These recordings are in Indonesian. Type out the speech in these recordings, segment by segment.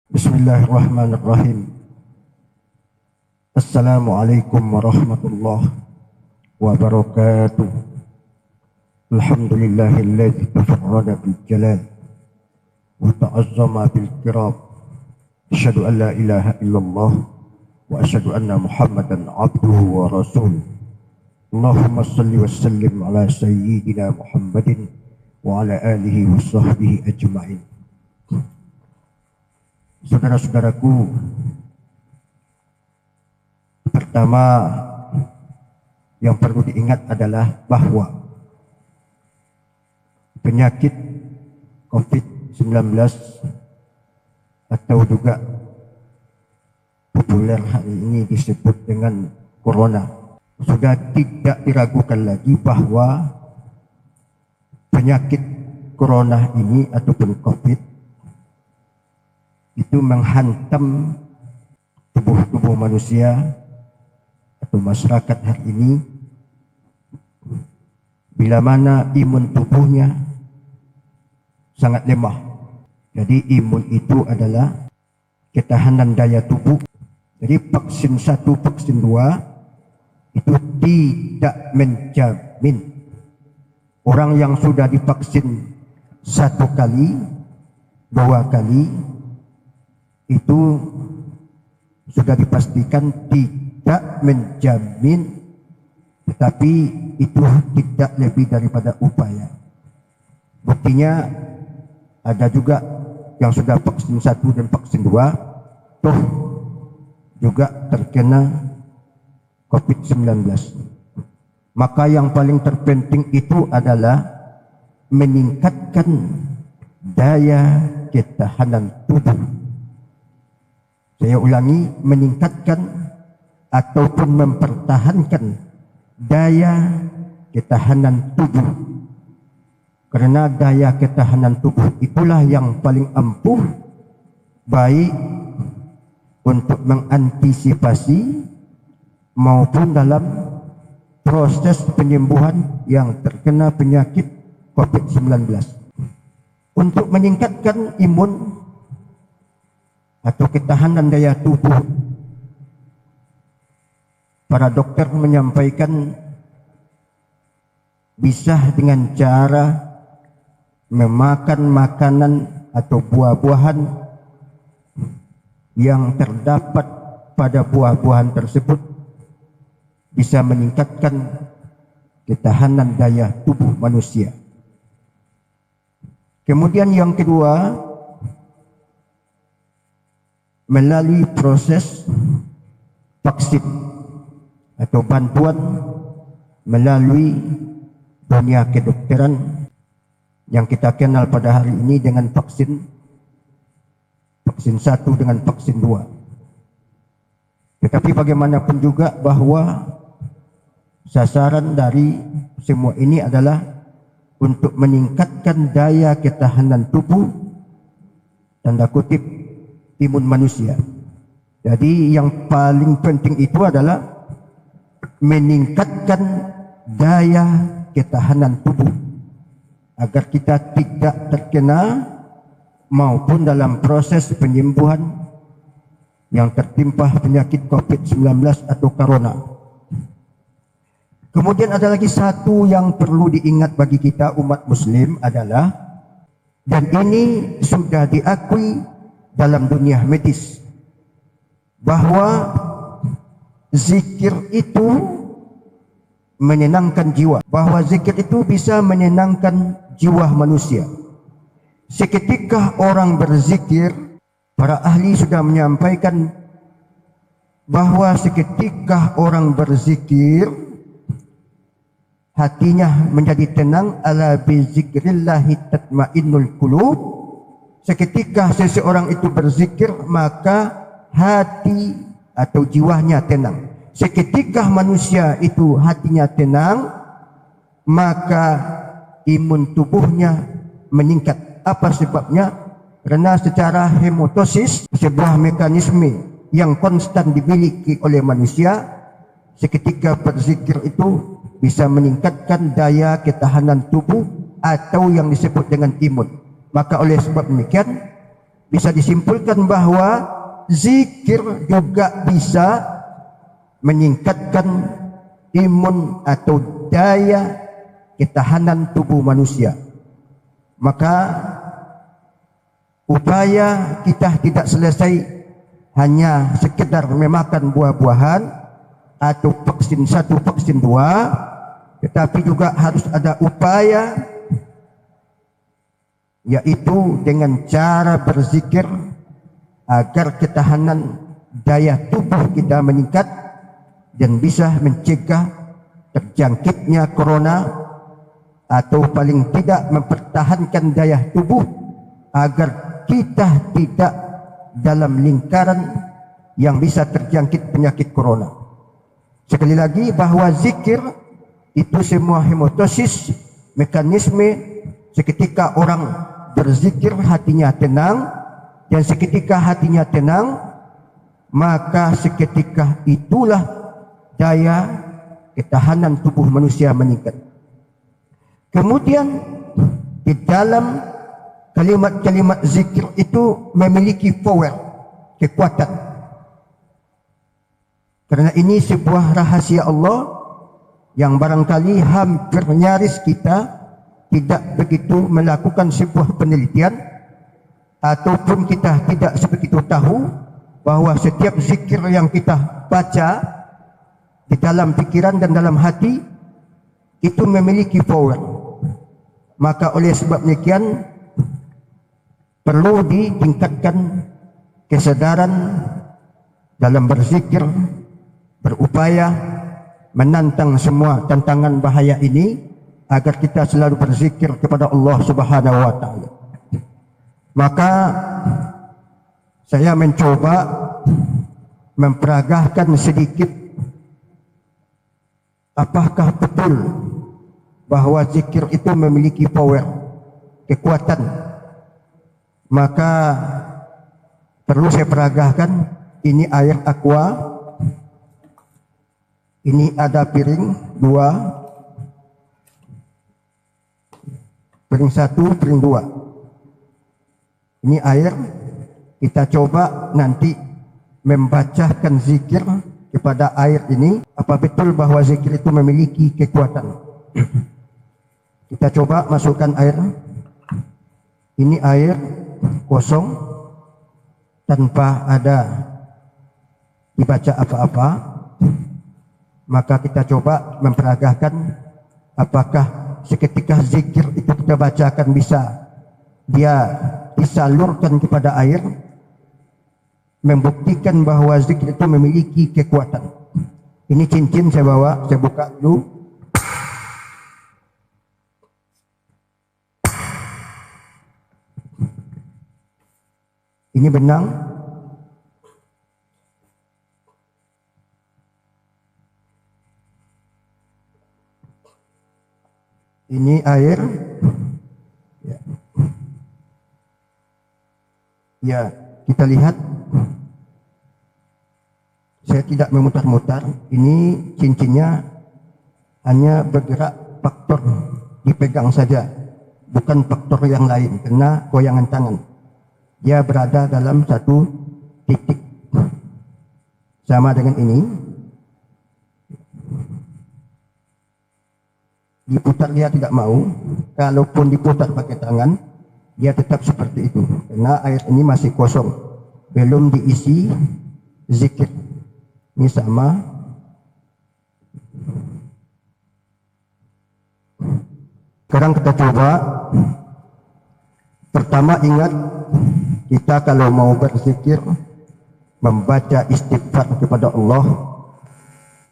Bismillahirrahmanirrahim. Assalamualaikum warahmatullahi wabarakatuh. Alhamdulillahilladzi tafarrada bil jalal wa ta'azzama bil kiram. Asyhadu an la ilaha illallah wa asyhadu anna Muhammadan abduhu wa rasuluh. Allahumma shalli wa sallim ala sayyidina Muhammadin wa ala alihi wa sahbihi ajma'in. Saudara-saudaraku, pertama yang perlu diingat adalah bahwa penyakit COVID-19 atau juga populer hari ini disebut dengan corona, sudah tidak diragukan lagi bahwa penyakit corona ini ataupun COVID itu menghantam tubuh manusia atau masyarakat hari ini, bila mana imun tubuhnya sangat lemah. Jadi imun itu adalah ketahanan daya tubuh. Jadi vaksin 1, vaksin 2 itu tidak menjamin orang yang sudah divaksin 1 kali, 2 kali itu sudah dipastikan tidak menjamin, tetapi itu tidak lebih daripada upaya. Buktinya ada juga yang sudah vaksin 1 dan vaksin 2 toh juga terkena COVID-19. Maka yang paling terpenting itu adalah meningkatkan daya ketahanan tubuh. Saya ulangi, meningkatkan ataupun mempertahankan daya ketahanan tubuh. Karena daya ketahanan tubuh itulah yang paling ampuh, baik untuk mengantisipasi maupun dalam proses penyembuhan yang terkena penyakit COVID-19. Untuk meningkatkan imun atau ketahanan daya tubuh, para dokter menyampaikan bisa dengan cara memakan makanan atau buah-buahan yang terdapat pada buah-buahan tersebut bisa meningkatkan ketahanan daya tubuh manusia. Kemudian yang kedua, melalui proses vaksin atau bantuan melalui dunia kedokteran yang kita kenal pada hari ini dengan vaksin 1 dengan vaksin 2. Tetapi bagaimanapun juga bahwa sasaran dari semua ini adalah untuk meningkatkan daya ketahanan tubuh, tanda kutip, imun manusia. Jadi yang paling penting itu adalah meningkatkan daya ketahanan tubuh agar kita tidak terkena maupun dalam proses penyembuhan yang tertimpa penyakit COVID-19 atau corona. Kemudian ada lagi satu yang perlu diingat bagi kita umat muslim adalah, dan ini sudah diakui dalam dunia medis, bahwa zikir itu menenangkan jiwa, bahwa zikir itu bisa menenangkan jiwa manusia. Seketika orang berzikir, para ahli sudah menyampaikan bahwa seketika orang berzikir hatinya menjadi tenang. Ala bi zikrillahi tatmainnul qulub. Seketika seseorang itu berzikir, maka hati atau jiwanya tenang. Seketika manusia itu hatinya tenang, maka imun tubuhnya meningkat. Apa sebabnya? Karena secara hemotosis, sebuah mekanisme yang konstan dimiliki oleh manusia, seketika berzikir itu bisa meningkatkan daya ketahanan tubuh atau yang disebut dengan imun. Maka oleh sebab demikian, bisa disimpulkan bahwa zikir juga bisa meningkatkan imun atau daya ketahanan tubuh manusia. Maka upaya kita tidak selesai hanya sekedar memakan buah-buahan atau vaksin 1, vaksin 2, tetapi juga harus ada upaya, yaitu dengan cara berzikir agar ketahanan daya tubuh kita meningkat dan bisa mencegah terjangkitnya corona, atau paling tidak mempertahankan daya tubuh agar kita tidak dalam lingkaran yang bisa terjangkit penyakit corona. Sekali lagi bahwa zikir itu semua hemotosis, mekanisme seketika orang berzikir hatinya tenang, dan seketika hatinya tenang maka seketika itulah daya ketahanan tubuh manusia meningkat. Kemudian di dalam kalimat-kalimat zikir itu memiliki power, kekuatan. Karena ini sebuah rahasia Allah yang barangkali hampir nyaris kita tidak begitu melakukan sebuah penelitian, ataupun kita tidak sebegitu tahu bahwa setiap zikir yang kita baca di dalam pikiran dan dalam hati itu memiliki power. Maka oleh sebab demikian perlu ditingkatkan kesadaran dalam berzikir, berupaya menantang semua tantangan bahaya ini agar kita selalu berzikir kepada Allah Subhanahu wa taala. Maka saya mencoba memperagahkan sedikit apakah betul bahwa zikir itu memiliki power, kekuatan. Maka perlu saya peragahkan, ini air aqua, ini ada piring 2, piring 1, piring 2. Ini air, kita coba nanti membacakan zikir kepada air ini. Apa betul bahwa zikir itu memiliki kekuatan? Kita coba masukkan air. Ini air kosong tanpa ada dibaca apa-apa. Maka kita coba memperagahkan apakah seketika zikir itu kita bacakan bisa dia disalurkan kepada air, membuktikan bahwa zikir itu memiliki kekuatan. Ini cincin saya bawa, saya buka dulu. Ini benang. Ini air. Ya, kita lihat. Saya tidak memutar-mutar. Ini cincinnya hanya bergerak faktor dipegang saja, bukan faktor yang lain, kena goyangan tangan. Dia berada dalam satu titik. Sama dengan ini. Diputar dia tidak mau. Kalaupun diputar pakai tangan, dia tetap seperti itu. Karena air ini masih kosong, belum diisi zikir. Ini sama. Sekarang kita coba. Pertama ingat, kita kalau mau berzikir, membaca istighfar kepada Allah,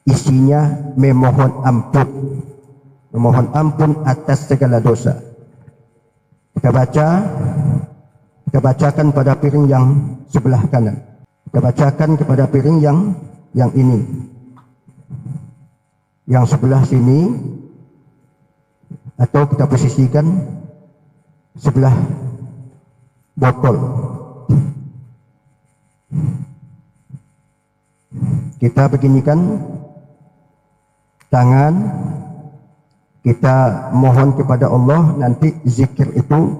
isinya memohon ampun. Memohon ampun atas segala dosa. Kita bacakan pada piring yang sebelah kanan. Kita bacakan kepada piring yang ini. Yang sebelah sini, atau kita posisikan sebelah botol. Kita beginikan tangan, kita mohon kepada Allah, nanti zikir itu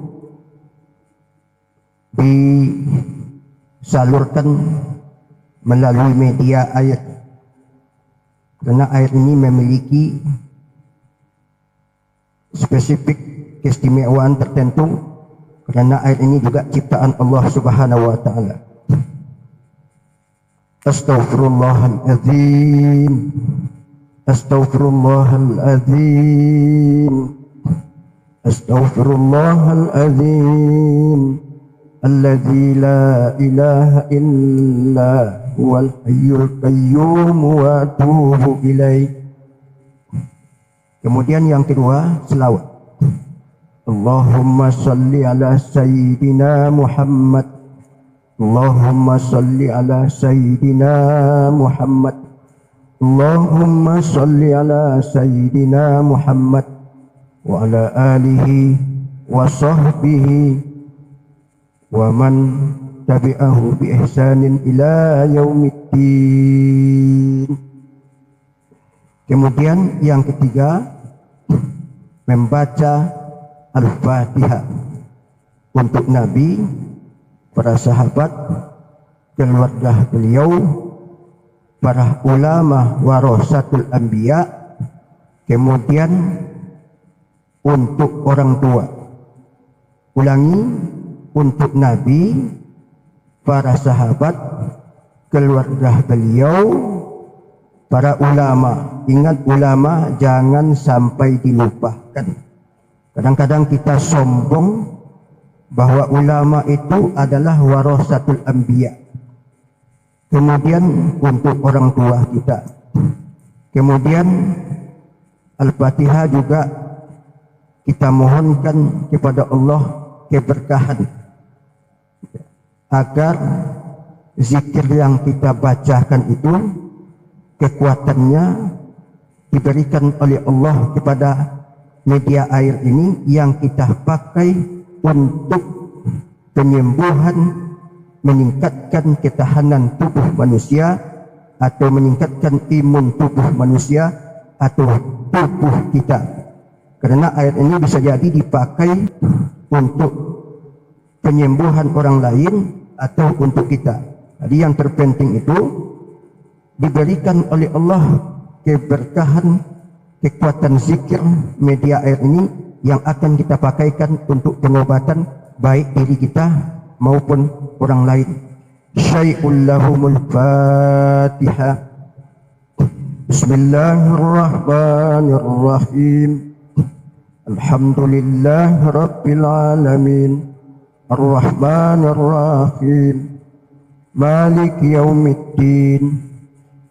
disalurkan melalui media air, karena air ini memiliki spesifik keistimewaan tertentu, karena air ini juga ciptaan Allah Subhanahu wa taala. Astaghfirullahaladzim, astaghfirullahaladzim, astaghfirullahaladzim, alladzi la ilaha illa huwal hayyul qayyum wa atubu ilaih. Kemudian yang kedua, selawat. Allahumma salli ala sayyidina Muhammad, Allahumma salli ala sayyidina Muhammad, Allahumma salli ala sayyidina Muhammad wa ala alihi wa sahbihi wa man tabi'ahu bi ihsanin ila yaumiddin. Kemudian yang ketiga, membaca Al-Fatihah untuk Nabi, para sahabat, keluarga beliau, para ulama warasatul anbiya, kemudian untuk orang tua. Ulangi, untuk Nabi, para sahabat, keluarga beliau, para ulama. Ingat, ulama jangan sampai dilupakan. Kadang-kadang kita sombong bahwa ulama itu adalah warasatul anbiya. Kemudian untuk orang tua kita. Kemudian Al-Fatihah juga kita mohonkan kepada Allah keberkahan, agar zikir yang kita bacakan itu kekuatannya diberikan oleh Allah kepada media air ini yang kita pakai untuk penyembuhan, meningkatkan ketahanan tubuh manusia, atau meningkatkan imun tubuh manusia atau tubuh kita. Karena air ini bisa jadi dipakai untuk penyembuhan orang lain atau untuk kita. Jadi yang terpenting itu diberikan oleh Allah keberkahan, kekuatan zikir media air ini yang akan kita pakaikan untuk pengobatan baik diri kita maupun orang lain. Syai'ul lahumul Fatihah. Bismillahirrahmanirrahim. Alhamdulillahi rabbil alamin. Ar-Rahmanir-Rahim. Maliki yaumiddin.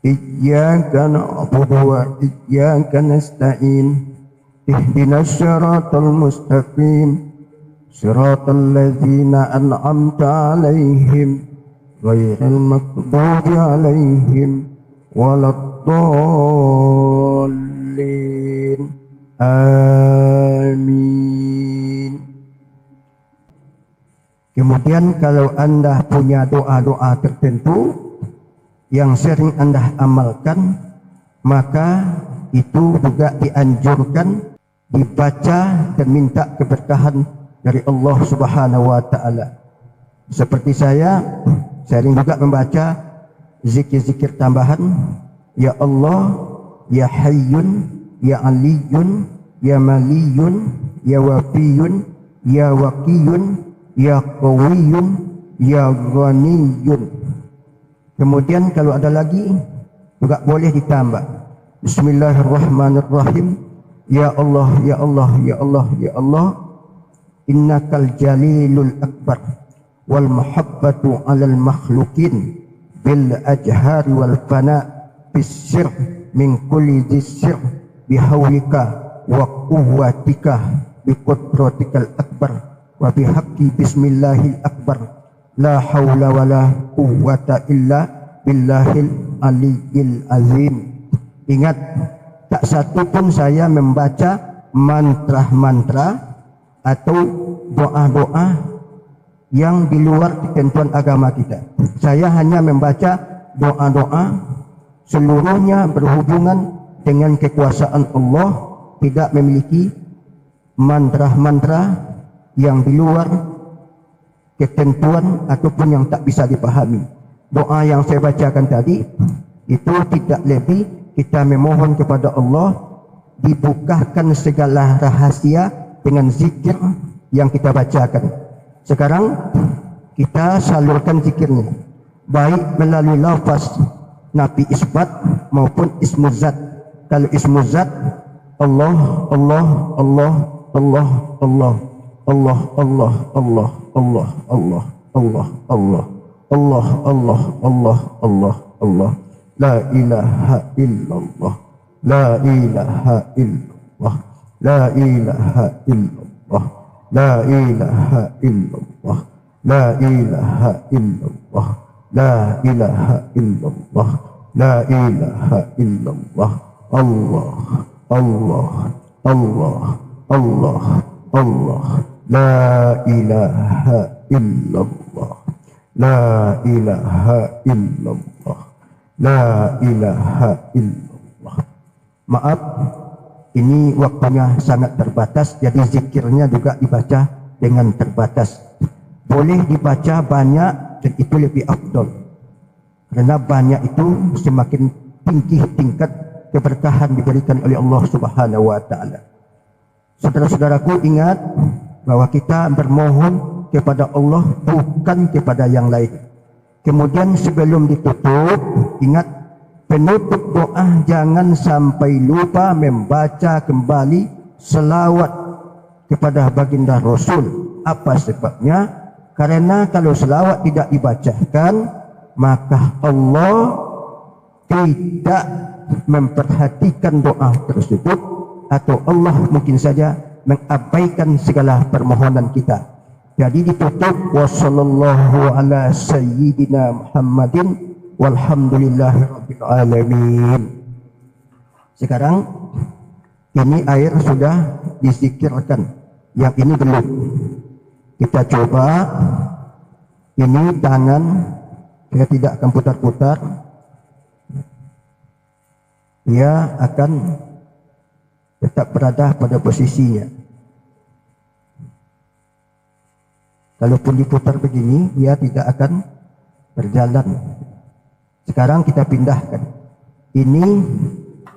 Iyyaka na'budu wa iyyaka nasta'in. Ihdinas siratal mustaqim. Siratal ladzina an'amta 'alaihim ghairil maghdubi 'alaihim waladdallin. Amin. Kemudian kalau Anda punya doa-doa tertentu yang sering Anda amalkan, maka itu juga dianjurkan dibaca dan minta keberkahan dari Allah Subhanahu wa taala. Seperti saya sering juga membaca zikir-zikir tambahan, ya Allah, ya Hayyun, ya Aliyun, ya Maliyun, ya Wafiyun, ya Waqiyun, ya Qawiyun, ya Ghaniyun. Kemudian kalau ada lagi juga boleh ditambah. Bismillahirrahmanirrahim. Ya Allah, ya Allah, ya Allah, ya Allah. Innakal jalilul akbar wal mahabbatu alal makhlukin bil ajhari wal fana bis sir min kulli dzir bihawlika wa quwwatika bi qudratikal akbar wa bihaqqi bismillahil akbar la haula wala quwwata illa billahil aliyyil azim. Ingat, tak satu pun saya membaca mantra-mantra atau doa-doa yang di luar ketentuan agama kita. Saya hanya membaca doa-doa seluruhnya berhubungan dengan kekuasaan Allah, tidak memiliki mantra-mantra yang di luar ketentuan ataupun yang tak bisa dipahami. Doa yang saya bacakan tadi itu tidak lebih kita memohon kepada Allah dibukakan segala rahasia dengan zikir yang kita bacakan. Sekarang kita salurkan zikirnya, baik melalui lafaz nafi isbat maupun ismu zat. Kalau ismu zat, Allah, Allah, Allah, Allah, Allah, Allah, Allah, Allah, Allah, Allah, Allah, Allah, Allah, Allah, Allah, Allah, Allah, la ilaha illallah, la ilaha illallah, la ilaha illallah, la ilaha illallah, la ilaha illallah, la ilaha illallah, la ilaha illallah, Allah, Allah, Allah, Allah, Allah, la ilaha illallah, la ilaha illallah, la ilaha illallah. Maaf, ini waktunya sangat terbatas, jadi zikirnya juga dibaca dengan terbatas. Boleh dibaca banyak dan itu lebih afdal, karena banyak itu semakin tinggi tingkat keberkahan diberikan oleh Allah Subhanahu wa taala. Saudara-saudaraku, ingat bahwa kita bermohon kepada Allah bukan kepada yang lain. Kemudian sebelum ditutup, ingat penutup doa jangan sampai lupa membaca kembali selawat kepada baginda Rasul. Apa sebabnya? Karena kalau selawat tidak dibacakan, maka Allah tidak memperhatikan doa tersebut, atau Allah mungkin saja mengabaikan segala permohonan kita. Jadi ditutup wassallallahu ala sayyidina Muhammadin walhamdulillahi rabbil alamin. Sekarang ini air sudah dizikirkan, yang ini belum. Kita coba, ini tangan saya tidak akan putar-putar, dia akan tetap berada pada posisinya. Kalaupun diputar begini, dia tidak akan berjalan. Sekarang kita pindahkan. Ini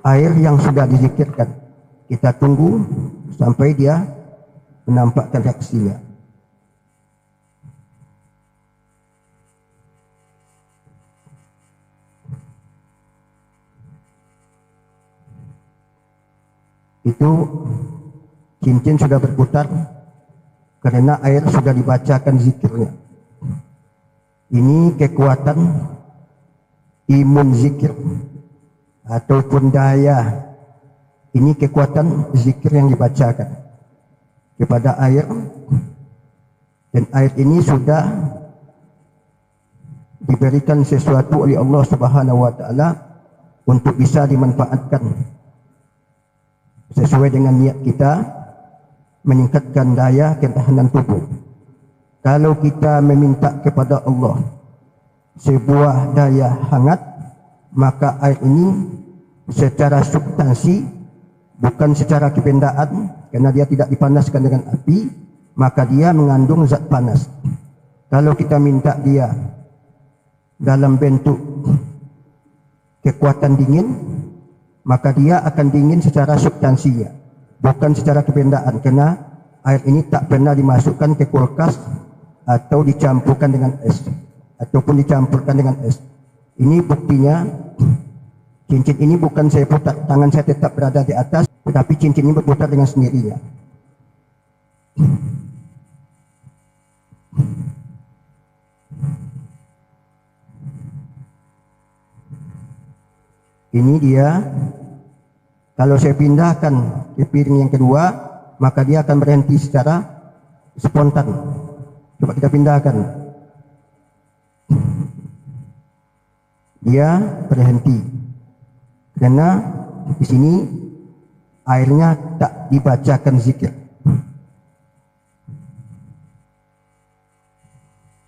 air yang sudah dizikirkan. Kita tunggu sampai dia menampakkan reaksinya. Itu cincin sudah berputar karena air sudah dibacakan zikirnya. Ini kekuatan imun zikir ataupun daya. Ini kekuatan zikir yang dibacakan kepada air, dan air ini sudah diberikan sesuatu oleh Allah Subhanahu wa taala untuk bisa dimanfaatkan sesuai dengan niat kita, meningkatkan daya ketahanan tubuh. Kalau kita meminta kepada Allah sebuah daya hangat, maka air ini secara substansi, bukan secara kebendaan, karena dia tidak dipanaskan dengan api, maka dia mengandung zat panas. Kalau kita minta dia dalam bentuk kekuatan dingin, maka dia akan dingin secara substansinya, bukan secara kebendaan, karena air ini tak pernah dimasukkan ke kulkas atau dicampurkan dengan es ataupun dicampurkan dengan es. Ini buktinya, cincin ini bukan saya putar, tangan saya tetap berada di atas, tetapi cincin ini berputar dengan sendirinya. Ini dia. Kalau saya pindahkan ke piring yang kedua, maka dia akan berhenti secara spontan. Coba kita pindahkan. Dia berhenti karena di sini airnya tak dibacakan zikir.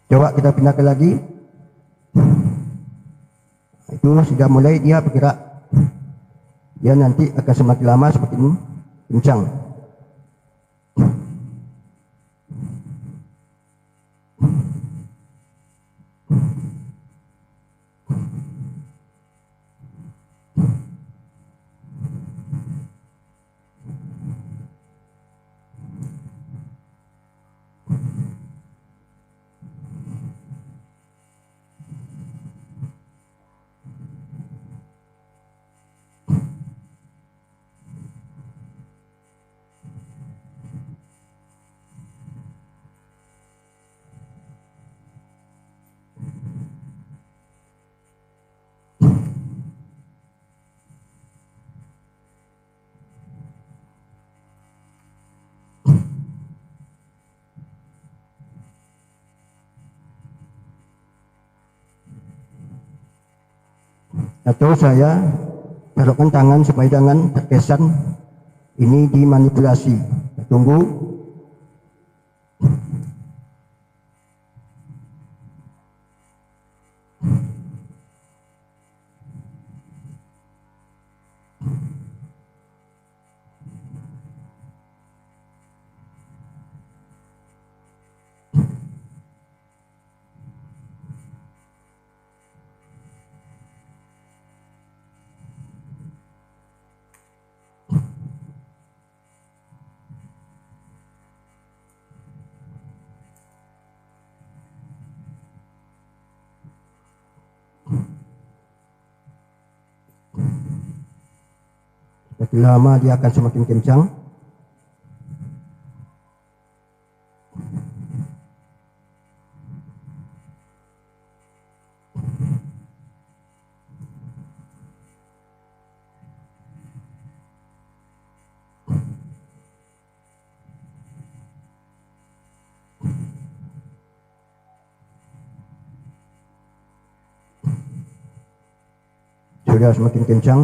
Coba kita pindahkan lagi. Itu sudah mulai dia bergerak. Dia nanti akan semakin lama semakin kencang. Atau saya taruhkan tangan supaya jangan terkesan ini dimanipulasi. Tunggu. Semakin lama dia akan semakin kencang. Sudah semakin kencang.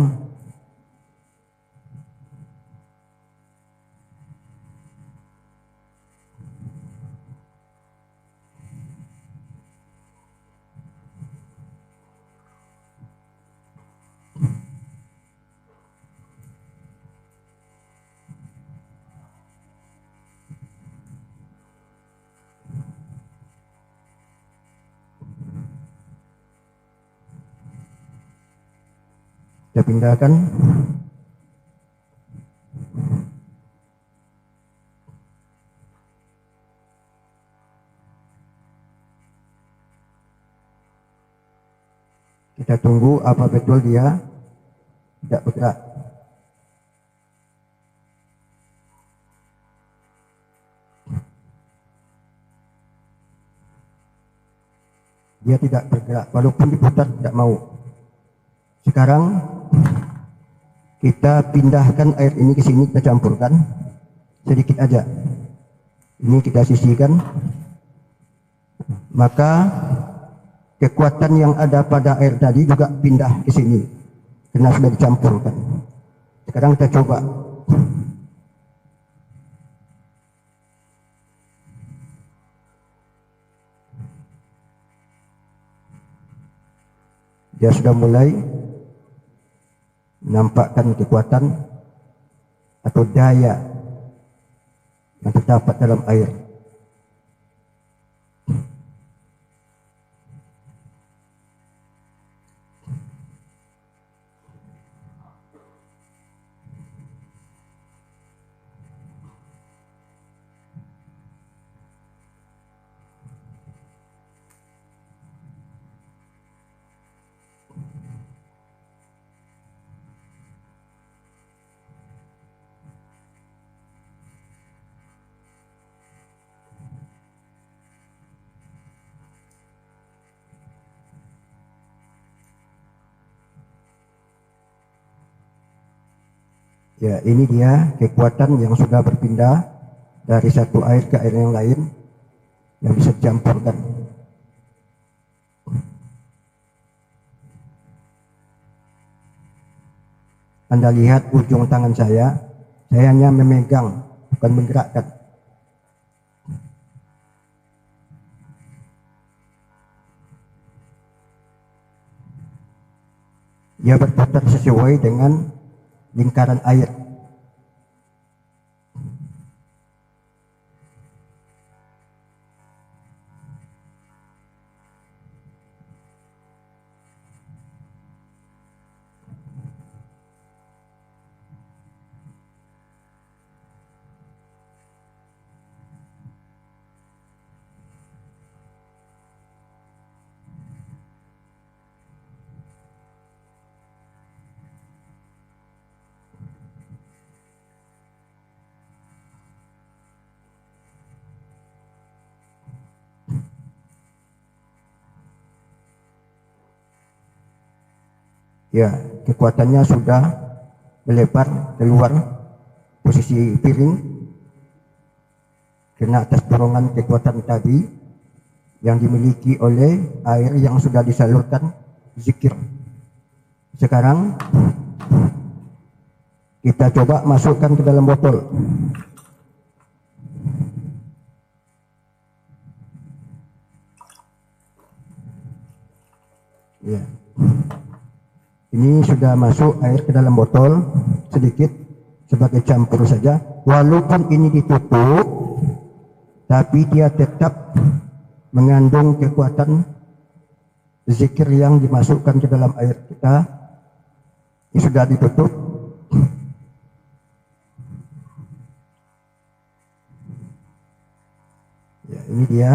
Kita pindahkan. Kita tunggu apa betul dia tidak bergerak. Dia tidak bergerak walaupun diputar tidak mau. Sekarang kita pindahkan air ini ke sini, kita campurkan sedikit aja. Ini kita sisihkan. Maka kekuatan yang ada pada air tadi juga pindah ke sini karena sudah dicampurkan. Sekarang kita coba. Dia sudah mulai menampakkan kekuatan atau daya yang terdapat dalam air. Ya, ini dia kekuatan yang sudah berpindah dari satu air ke air yang lain yang bisa dicampurkan. Anda lihat ujung tangan saya hanya memegang, bukan menggerakkan. Dia berputar sesuai dengan lingkaran air. Ya, kekuatannya sudah melebar keluar posisi piring karena atas dorongan kekuatan tadi yang dimiliki oleh air yang sudah disalurkan zikir. Sekarang kita coba masukkan ke dalam botol. Ya. Ini sudah masuk air ke dalam botol sedikit sebagai campur saja. Walaupun ini ditutup, tapi dia tetap mengandung kekuatan zikir yang dimasukkan ke dalam air kita. Ini sudah ditutup. Ya, ini dia.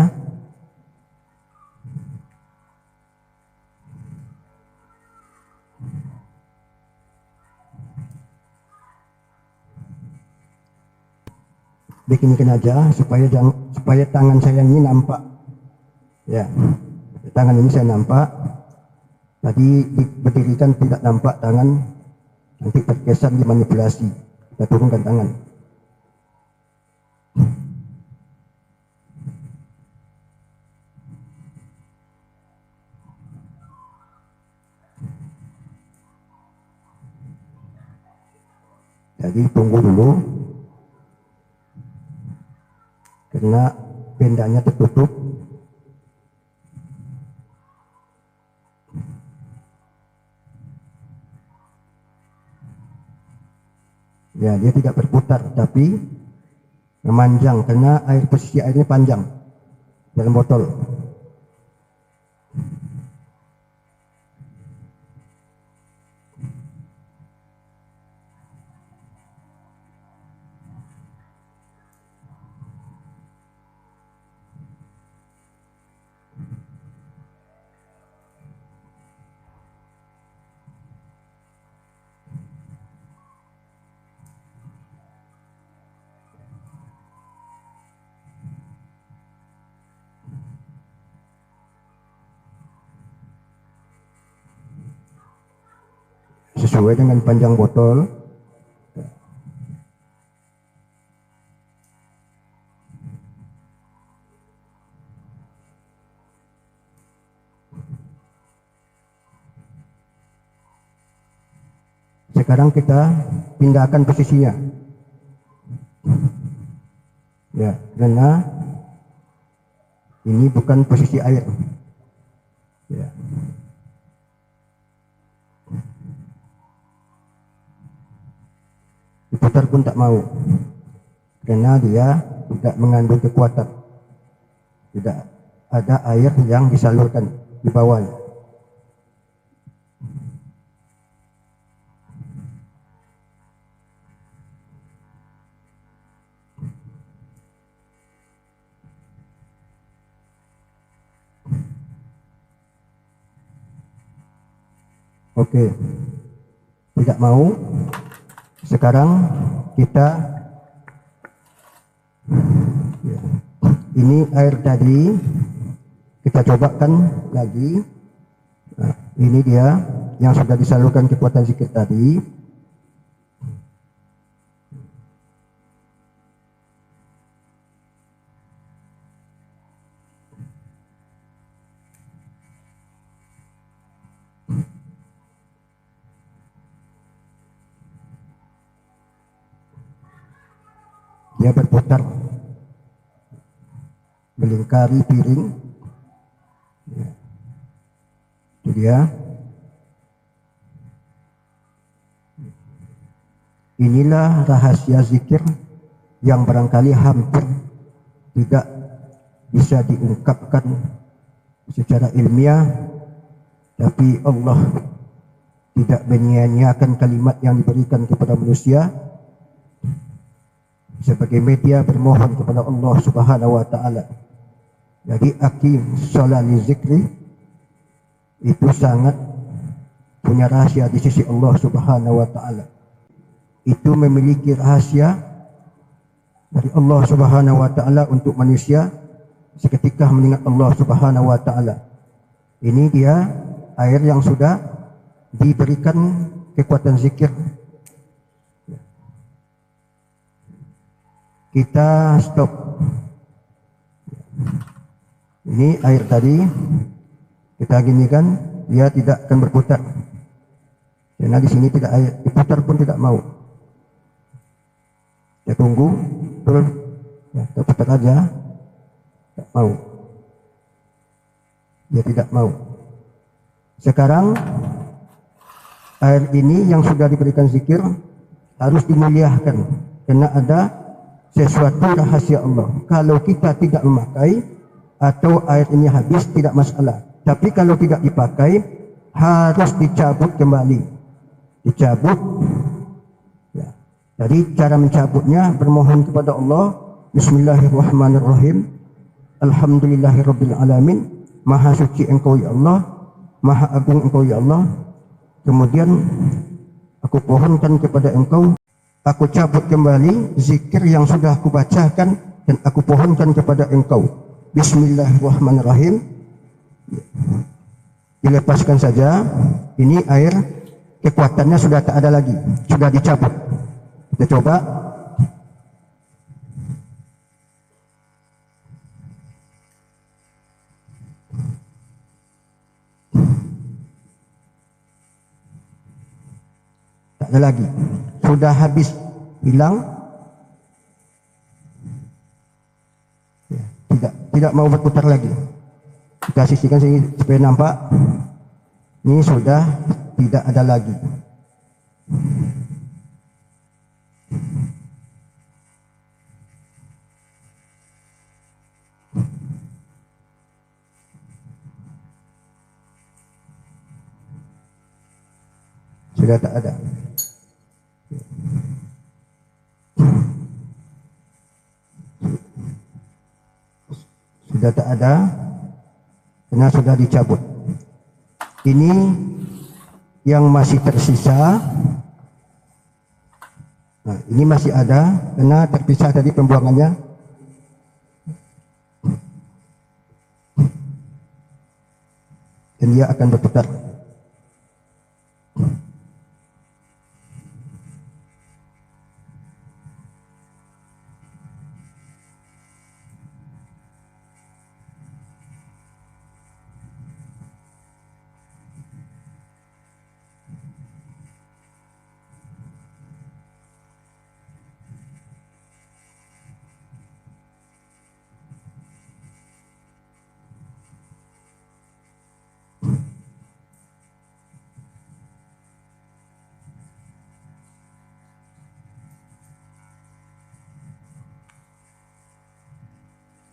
Bikinkan aja supaya tangan saya ini nampak. Ya, tangan ini saya nampak. Tadi berdirikan tidak nampak tangan, nanti terkesan dimanipulasi. Kita turunkan tangan. Jadi tunggu dulu. Karena bendanya tertutup. Ya, dia tidak berputar tapi memanjang karena posisi airnya panjang dalam botol. Sesuai dengan panjang botol. Sekarang kita pindahkan posisinya. Ya, karena ini bukan posisi air. Ya. Diputar pun tak mau, karena dia tidak mengandung kekuatan. Tidak ada air yang disalurkan di bawahnya. Oke, tidak mau. Sekarang kita ini air tadi kita cobakan lagi. Nah, ini dia yang sudah disalurkan kekuatan zikir tadi. Dia berputar melingkari piring. Ya. Itu dia. Inilah rahasia zikir yang barangkali hampir tidak bisa diungkapkan secara ilmiah, tapi Allah tidak menyia-nyiakan kalimat yang diberikan kepada manusia sebagai media bermohon kepada Allah Subhanahu wa taala. Jadi aqim shalat li zikri itu sangat punya rahasia di sisi Allah Subhanahu wa taala. Itu memiliki rahasia dari Allah Subhanahu wa taala untuk manusia seketika mengingat Allah Subhanahu wa taala. Ini dia air yang sudah diberikan kekuatan zikir. Kita stop. Ini air tadi kita ginikan, dia tidak akan berputar. Karena di sini tidak ayat, diputar pun tidak mau. Dia tunggu, terus ya, kita putar aja, tidak mau. Dia tidak mau. Sekarang air ini yang sudah diberikan zikir harus dimuliakan karena ada sesuatu rahasia Allah. Kalau kita tidak memakai atau air ini habis tidak masalah. Tapi kalau tidak dipakai harus dicabut kembali. Dicabut. Ya. Jadi cara mencabutnya bermohon kepada Allah. Bismillahirrahmanirrahim. Alhamdulillahirabbil alamin. Maha suci Engkau ya Allah, Maha agung Engkau ya Allah. Kemudian aku pohonkan kepada Engkau, aku cabut kembali zikir yang sudah aku bacakan dan aku pohonkan kepada Engkau. Bismillahirrahmanirrahim. Dilepaskan saja. Ini air kekuatannya sudah tak ada lagi, sudah dicabut. Kita coba. Tak ada lagi, sudah habis, hilang. Ya, tidak mau berputar lagi. Kita sisihkan sini supaya nampak. Ini sudah tidak ada lagi. Sudah tak ada. Sudah tak ada karena sudah dicabut. Ini yang masih tersisa. Nah, ini masih ada karena terpisah tadi pembuangannya. Dan dia akan berputar.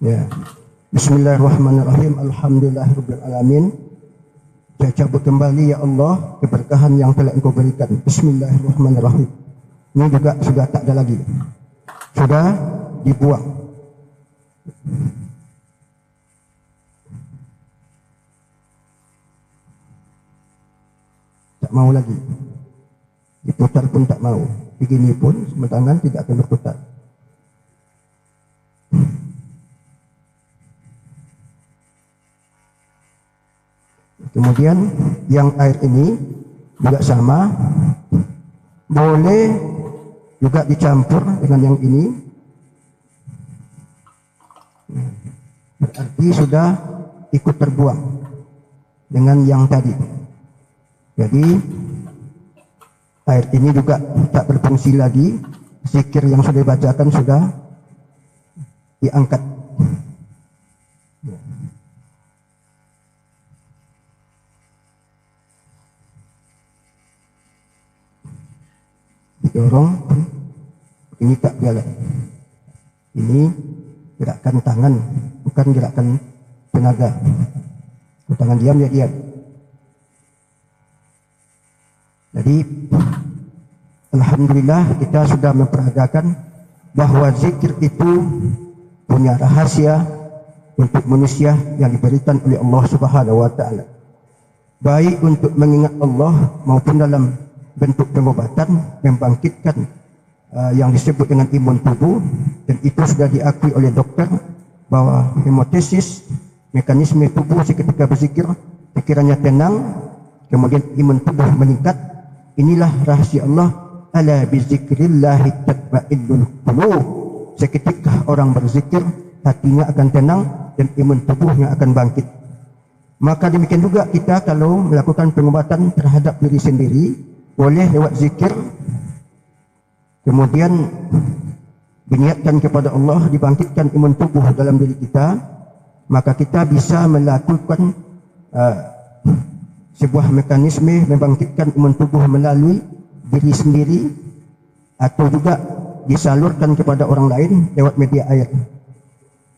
Ya. Bismillahirrahmanirrahim. Alhamdulillahirabbil alamin. Saya cabut kembali ya Allah keberkahan yang telah Engkau berikan. Bismillahirrahmanirrahim. Ini juga sudah tak ada lagi. Sudah dibuang. Tak mau lagi. Diputar pun tak mau. Begini pun semetangan tidak akan berputar. Kemudian yang air ini juga sama, boleh juga dicampur dengan yang ini. Berarti sudah ikut terbuang dengan yang tadi. Jadi air ini juga tak berfungsi lagi. Zikir yang sudah dibacakan sudah diangkat. Didorong, ini tak jalan. Ini gerakan tangan, bukan gerakan tenaga. Tangan diam ya diam. Jadi alhamdulillah kita sudah memperagakan bahwa zikir itu punya rahasia untuk manusia yang diberikan oleh Allah Subhanahu wa taala. Baik untuk mengingat Allah maupun dalam bentuk pengobatan membangkitkan yang disebut dengan imun tubuh, dan itu sudah diakui oleh dokter bahwa hemotesis, mekanisme tubuh seketika berzikir pikirannya tenang, kemudian imun tubuh meningkat. Inilah rahasia Allah, ala bizikrillah tatma'innul qulub. Seketika orang berzikir hatinya akan tenang dan imun tubuhnya akan bangkit. Maka demikian juga kita kalau melakukan pengobatan terhadap diri sendiri, boleh lewat zikir, kemudian diniatkan kepada Allah, dibangkitkan imun tubuh dalam diri kita, maka kita bisa melakukan sebuah mekanisme membangkitkan imun tubuh melalui diri sendiri atau juga disalurkan kepada orang lain lewat media air.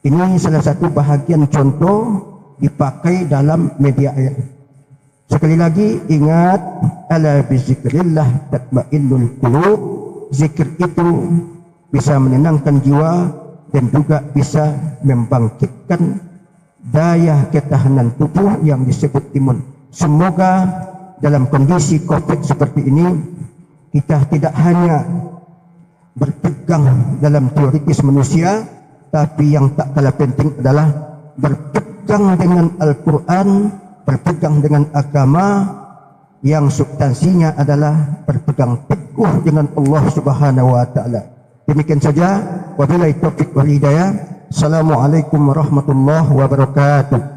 Ini salah satu bahagian contoh dipakai dalam media air. Sekali lagi ingat, ala bizikrillah tatmainnul qulub. Zikir itu bisa menenangkan jiwa dan juga bisa membangkitkan daya ketahanan tubuh yang disebut imun. Semoga dalam kondisi COVID seperti ini kita tidak hanya berpegang dalam teoritis manusia, tapi yang tak kalah penting adalah berpegang dengan Al-Quran, berpegang dengan agama yang substansinya adalah berpegang teguh dengan Allah Subhanahu wa taala. Demikian saja, wabillahi taufiq wal hidayah. Assalamualaikum warahmatullahi wabarakatuh.